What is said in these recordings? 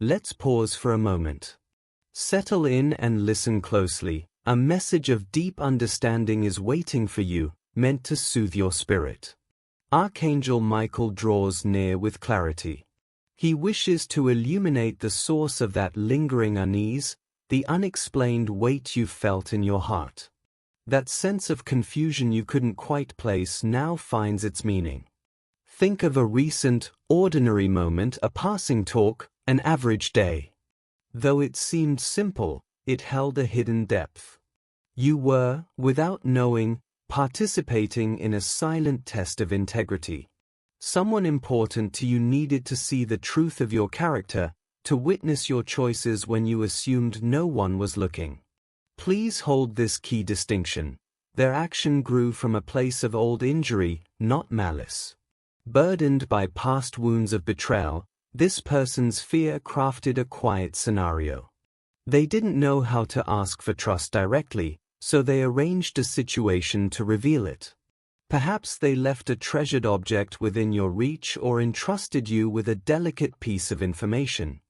Let's pause for a moment. Settle in and listen closely. A message of deep understanding is waiting for you, meant to soothe your spirit. Archangel Michael draws near with clarity. He wishes to illuminate the source of that lingering unease, the unexplained weight you felt in your heart. That sense of confusion you couldn't quite place now finds its meaning. Think of a recent, ordinary moment, a passing talk, an average day. Though it seemed simple, it held a hidden depth. You were, without knowing, participating in a silent test of integrity. Someone important to you needed to see the truth of your character, to witness your choices when you assumed no one was looking. Please hold this key distinction. Their action grew from a place of old injury, not malice. Burdened by past wounds of betrayal, this person's fear crafted a quiet scenario. They didn't know how to ask for trust directly, so they arranged a situation to reveal it. Perhaps they left a treasured object within your reach or entrusted you with a delicate piece of information.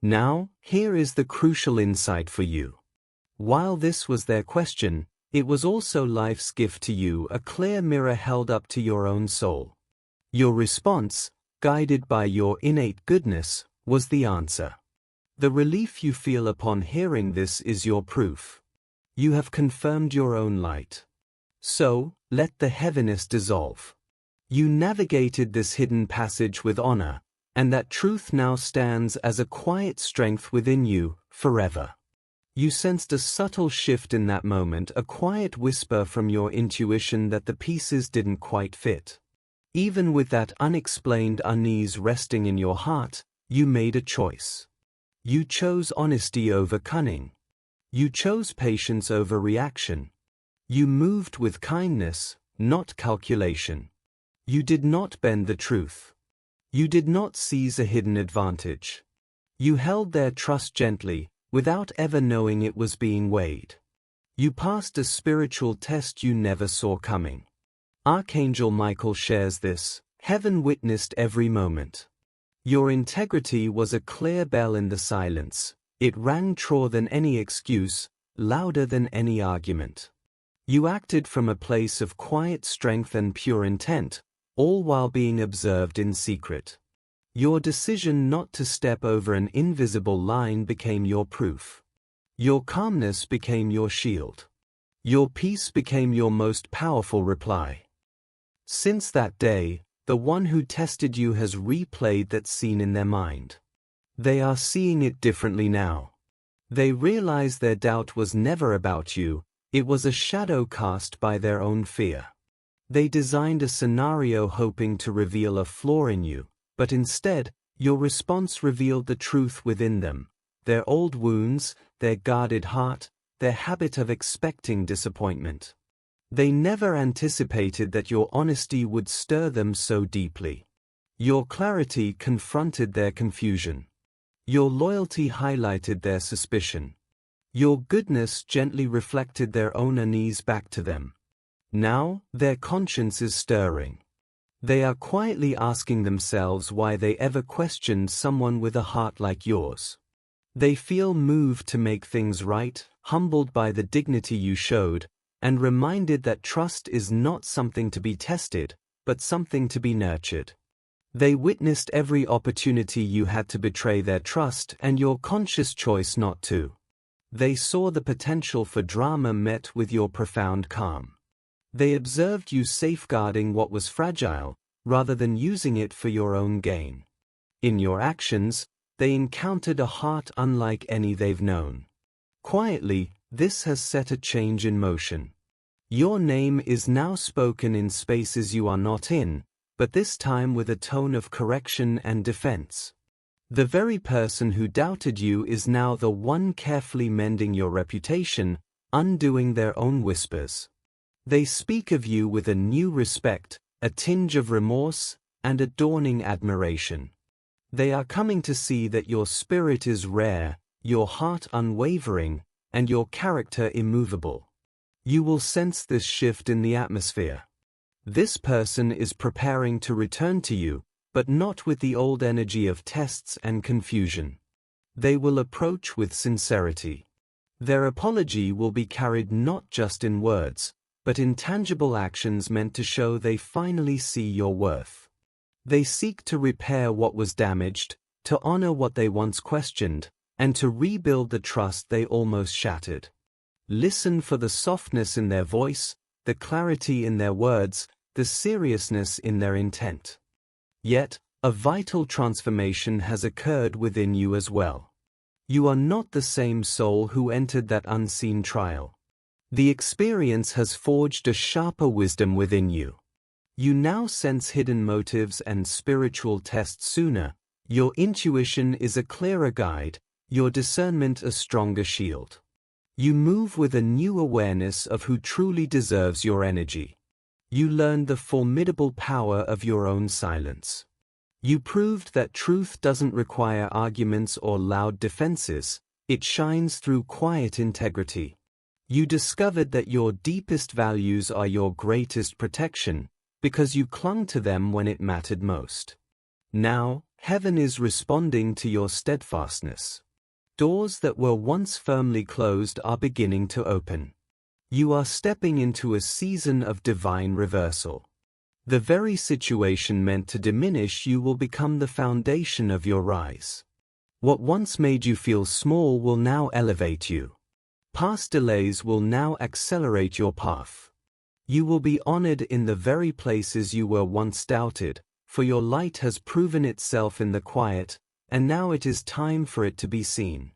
Now, here is the crucial insight for you. While this was their question, it was also life's gift to you, a clear mirror held up to your own soul. Your response, guided by your innate goodness, was the answer. The relief you feel upon hearing this is your proof. You have confirmed your own light. So, let the heaviness dissolve. You navigated this hidden passage with honor, and that truth now stands as a quiet strength within you, forever. You sensed a subtle shift in that moment, a quiet whisper from your intuition that the pieces didn't quite fit. Even with that unexplained unease resting in your heart, you made a choice. You chose honesty over cunning. You chose patience over reaction. You moved with kindness, not calculation. You did not bend the truth. You did not seize a hidden advantage. You held their trust gently, without ever knowing it was being weighed. You passed a spiritual test you never saw coming. Archangel Michael shares this. Heaven witnessed every moment. Your integrity was a clear bell in the silence. It rang truer than any excuse, louder than any argument. You acted from a place of quiet strength and pure intent, all while being observed in secret. Your decision not to step over an invisible line became your proof. Your calmness became your shield. Your peace became your most powerful reply. Since that day, the one who tested you has replayed that scene in their mind. They are seeing it differently now. They realize their doubt was never about you, it was a shadow cast by their own fear. They designed a scenario hoping to reveal a flaw in you, but instead, your response revealed the truth within them, their old wounds, their guarded heart, their habit of expecting disappointment. They never anticipated that your honesty would stir them so deeply. Your clarity confronted their confusion. Your loyalty highlighted their suspicion. Your goodness gently reflected their own unease back to them. Now, their conscience is stirring. They are quietly asking themselves why they ever questioned someone with a heart like yours. They feel moved to make things right, humbled by the dignity you showed, and reminded that trust is not something to be tested, but something to be nurtured. They witnessed every opportunity you had to betray their trust and your conscious choice not to. They saw the potential for drama met with your profound calm. They observed you safeguarding what was fragile, rather than using it for your own gain. In your actions, they encountered a heart unlike any they've known. Quietly, this has set a change in motion. Your name is now spoken in spaces you are not in, but this time with a tone of correction and defense. The very person who doubted you is now the one carefully mending your reputation, undoing their own whispers. They speak of you with a new respect, a tinge of remorse, and a dawning admiration. They are coming to see that your spirit is rare, your heart unwavering, and your character immovable. You will sense this shift in the atmosphere. This person is preparing to return to you, but not with the old energy of tests and confusion. They will approach with sincerity. Their apology will be carried not just in words, but in tangible actions meant to show they finally see your worth. They seek to repair what was damaged, to honor what they once questioned, and to rebuild the trust they almost shattered. Listen for the softness in their voice, the clarity in their words, the seriousness in their intent. Yet, a vital transformation has occurred within you as well. You are not the same soul who entered that unseen trial. The experience has forged a sharper wisdom within you. You now sense hidden motives and spiritual tests sooner. Your intuition is a clearer guide, your discernment a stronger shield. You move with a new awareness of who truly deserves your energy. You learn the formidable power of your own silence. You proved that truth doesn't require arguments or loud defenses, it shines through quiet integrity. You discovered that your deepest values are your greatest protection, because you clung to them when it mattered most. Now, heaven is responding to your steadfastness. Doors that were once firmly closed are beginning to open. You are stepping into a season of divine reversal. The very situation meant to diminish you will become the foundation of your rise. What once made you feel small will now elevate you. Past delays will now accelerate your path. You will be honored in the very places you were once doubted, for your light has proven itself in the quiet, and now it is time for it to be seen.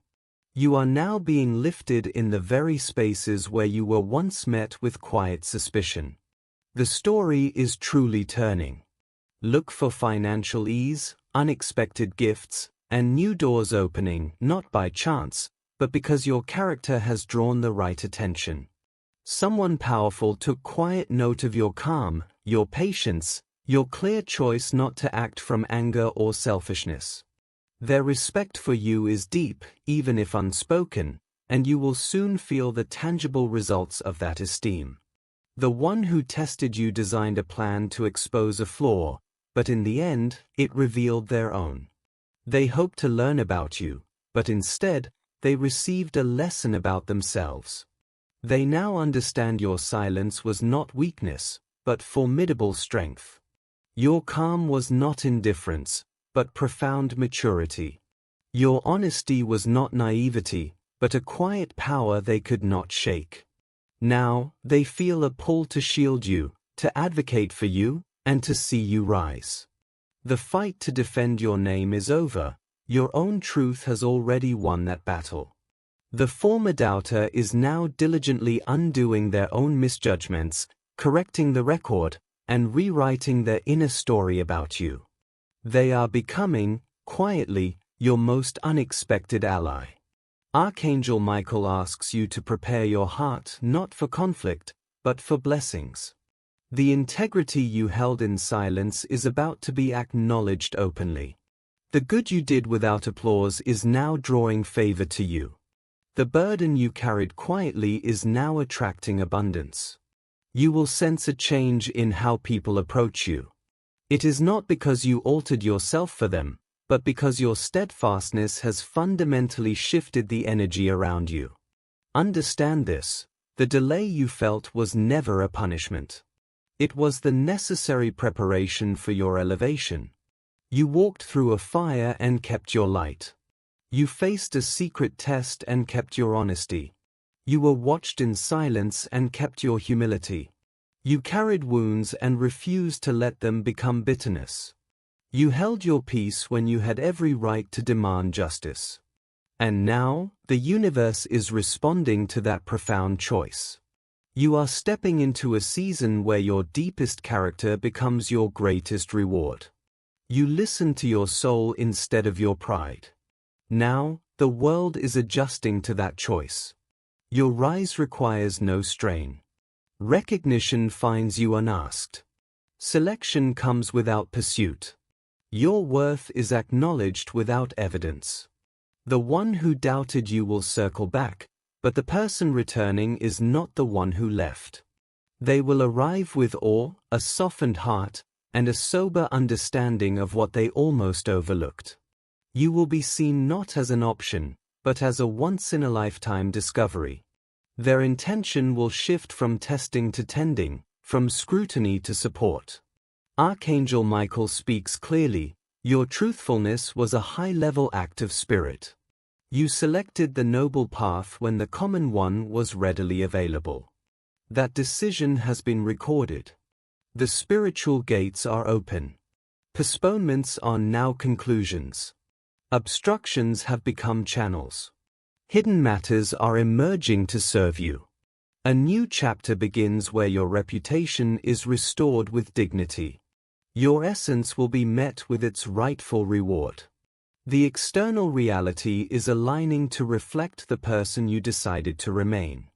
You are now being lifted in the very spaces where you were once met with quiet suspicion. The story is truly turning. Look for financial ease, unexpected gifts, and new doors opening, not by chance, but because your character has drawn the right attention. Someone powerful took quiet note of your calm, your patience, your clear choice not to act from anger or selfishness. Their respect for you is deep, even if unspoken, and you will soon feel the tangible results of that esteem. The one who tested you designed a plan to expose a flaw, but in the end, it revealed their own. They hoped to learn about you, but instead, they received a lesson about themselves. They now understand your silence was not weakness, but formidable strength. Your calm was not indifference, but profound maturity. Your honesty was not naivety, but a quiet power they could not shake. Now, they feel a pull to shield you, to advocate for you, and to see you rise. The fight to defend your name is over. Your own truth has already won that battle. The former doubter is now diligently undoing their own misjudgments, correcting the record, and rewriting their inner story about you. They are becoming, quietly, your most unexpected ally. Archangel Michael asks you to prepare your heart not for conflict, but for blessings. The integrity you held in silence is about to be acknowledged openly. The good you did without applause is now drawing favor to you. The burden you carried quietly is now attracting abundance. You will sense a change in how people approach you. It is not because you altered yourself for them, but because your steadfastness has fundamentally shifted the energy around you. Understand this: the delay you felt was never a punishment. It was the necessary preparation for your elevation. You walked through a fire and kept your light. You faced a secret test and kept your honesty. You were watched in silence and kept your humility. You carried wounds and refused to let them become bitterness. You held your peace when you had every right to demand justice. And now, the universe is responding to that profound choice. You are stepping into a season where your deepest character becomes your greatest reward. You listen to your soul instead of your pride. Now, the world is adjusting to that choice. Your rise requires no strain. Recognition finds you unasked. Selection comes without pursuit. Your worth is acknowledged without evidence. The one who doubted you will circle back, but the person returning is not the one who left. They will arrive with awe, a softened heart, and a sober understanding of what they almost overlooked. You will be seen not as an option, but as a once-in-a-lifetime discovery. Their intention will shift from testing to tending, from scrutiny to support. Archangel Michael speaks clearly. Your truthfulness was a high-level act of spirit. You selected the noble path when the common one was readily available. That decision has been recorded. The spiritual gates are open. Postponements are now conclusions. Obstructions have become channels. Hidden matters are emerging to serve you. A new chapter begins where your reputation is restored with dignity. Your essence will be met with its rightful reward. The external reality is aligning to reflect the person you decided to remain.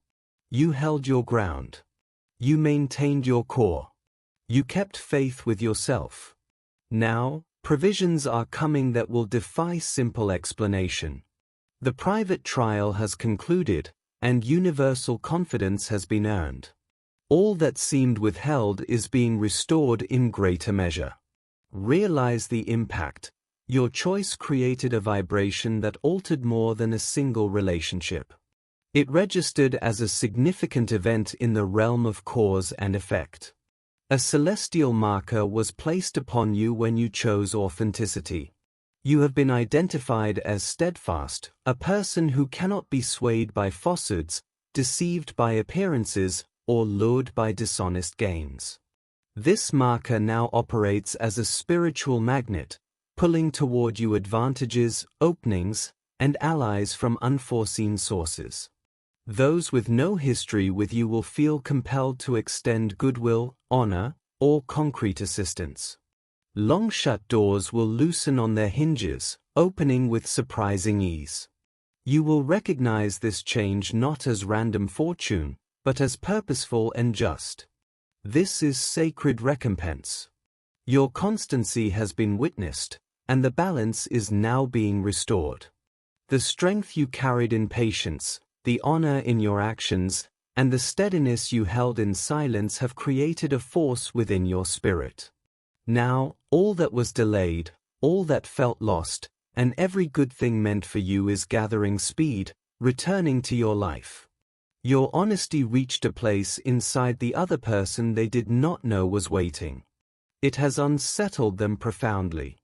You held your ground. You maintained your core. You kept faith with yourself. Now, provisions are coming that will defy simple explanation. The private trial has concluded, and universal confidence has been earned. All that seemed withheld is being restored in greater measure. Realize the impact. Your choice created a vibration that altered more than a single relationship. It registered as a significant event in the realm of cause and effect. A celestial marker was placed upon you when you chose authenticity. You have been identified as steadfast, a person who cannot be swayed by falsehoods, deceived by appearances, or lured by dishonest gains. This marker now operates as a spiritual magnet, pulling toward you advantages, openings, and allies from unforeseen sources. Those with no history with you will feel compelled to extend goodwill, honor, or concrete assistance. Long-shut doors will loosen on their hinges, opening with surprising ease. You will recognize this change not as random fortune, but as purposeful and just. This is sacred recompense. Your constancy has been witnessed, and the balance is now being restored. The strength you carried in patience, the honor in your actions, and the steadiness you held in silence have created a force within your spirit. Now, all that was delayed, all that felt lost, and every good thing meant for you is gathering speed, returning to your life. Your honesty reached a place inside the other person they did not know was waiting. It has unsettled them profoundly.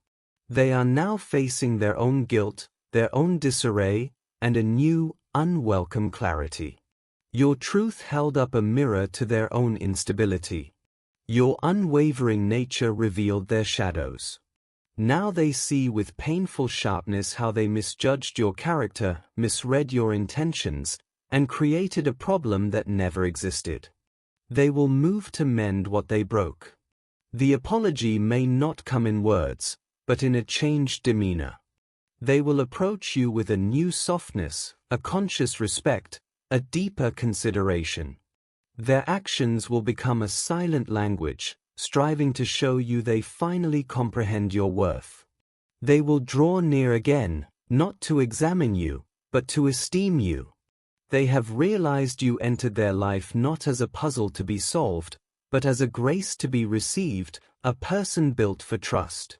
They are now facing their own guilt, their own disarray, and a new, unwelcome clarity. Your truth held up a mirror to their own instability. Your unwavering nature revealed their shadows. Now they see with painful sharpness how they misjudged your character, misread your intentions, and created a problem that never existed. They will move to mend what they broke. The apology may not come in words, but in a changed demeanor. They will approach you with a new softness, a conscious respect, a deeper consideration. Their actions will become a silent language, striving to show you they finally comprehend your worth. They will draw near again, not to examine you, but to esteem you. They have realized you entered their life not as a puzzle to be solved, but as a grace to be received, a person built for trust.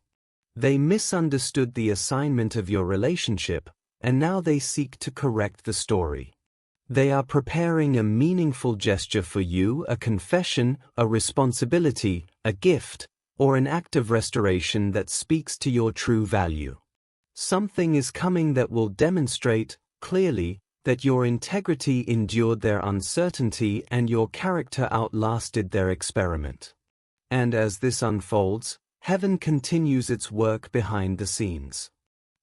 They misunderstood the assignment of your relationship, and now they seek to correct the story. They are preparing a meaningful gesture for you, a confession, a responsibility, a gift, or an act of restoration that speaks to your true value. Something is coming that will demonstrate, clearly, that your integrity endured their uncertainty and your character outlasted their experiment. And as this unfolds, heaven continues its work behind the scenes.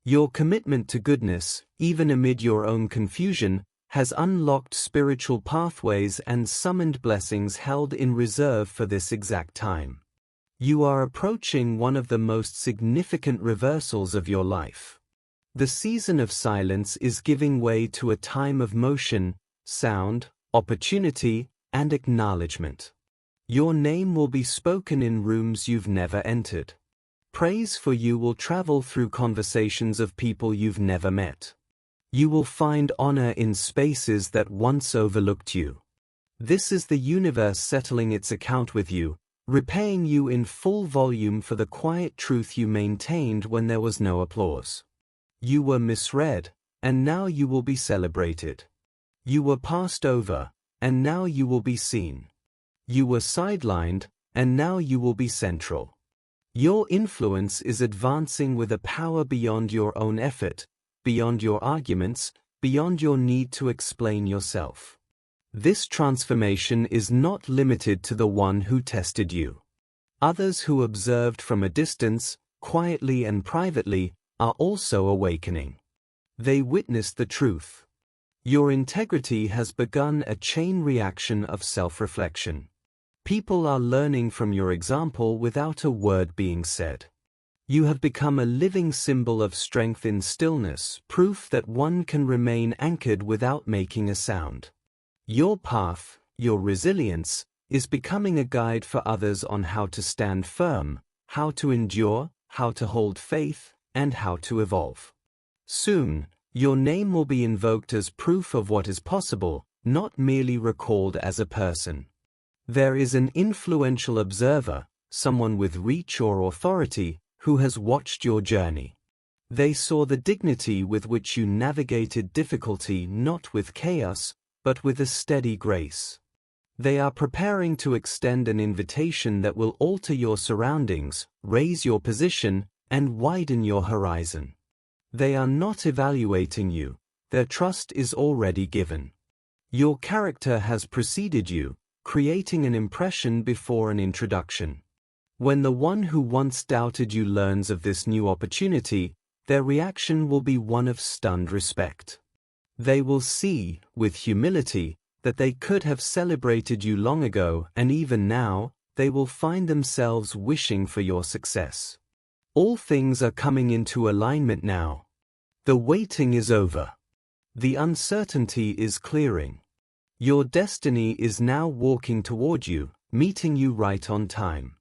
Your commitment to goodness, even amid your own confusion, has unlocked spiritual pathways and summoned blessings held in reserve for this exact time. You are approaching one of the most significant reversals of your life. The season of silence is giving way to a time of motion, sound, opportunity, and acknowledgement. Your name will be spoken in rooms you've never entered. Praise for you will travel through conversations of people you've never met. You will find honor in spaces that once overlooked you. This is the universe settling its account with you, repaying you in full volume for the quiet truth you maintained when there was no applause. You were misread, and now you will be celebrated. You were passed over, and now you will be seen. You were sidelined, and now you will be central. Your influence is advancing with a power beyond your own effort, beyond your arguments, beyond your need to explain yourself. This transformation is not limited to the one who tested you. Others who observed from a distance, quietly and privately, are also awakening. They witnessed the truth. Your integrity has begun a chain reaction of self-reflection. People are learning from your example without a word being said. You have become a living symbol of strength in stillness, proof that one can remain anchored without making a sound. Your path, your resilience, is becoming a guide for others on how to stand firm, how to endure, how to hold faith, and how to evolve. Soon, your name will be invoked as proof of what is possible, not merely recalled as a person. There is an influential observer, someone with reach or authority, who has watched your journey. They saw the dignity with which you navigated difficulty, not with chaos, but with a steady grace. They are preparing to extend an invitation that will alter your surroundings, raise your position, and widen your horizon. They are not evaluating you, their trust is already given. Your character has preceded you, creating an impression before an introduction. When the one who once doubted you learns of this new opportunity, their reaction will be one of stunned respect. They will see, with humility, that they could have celebrated you long ago, and even now, they will find themselves wishing for your success. All things are coming into alignment now. The waiting is over. The uncertainty is clearing. Your destiny is now walking toward you, meeting you right on time.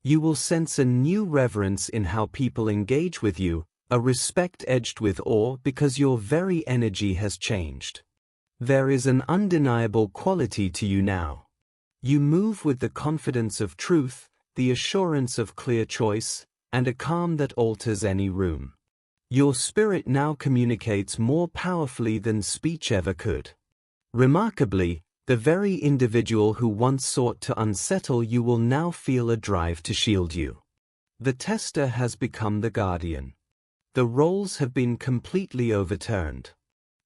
You will sense a new reverence in how people engage with you, a respect edged with awe because your very energy has changed. There is an undeniable quality to you now. You move with the confidence of truth, the assurance of clear choice, and a calm that alters any room. Your spirit now communicates more powerfully than speech ever could. Remarkably, the very individual who once sought to unsettle you will now feel a drive to shield you. The tester has become the guardian. The roles have been completely overturned.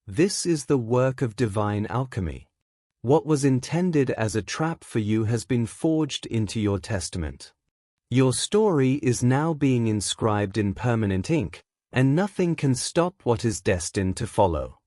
This is the work of divine alchemy. What was intended as a trap for you has been forged into your testament. Your story is now being inscribed in permanent ink, and nothing can stop what is destined to follow.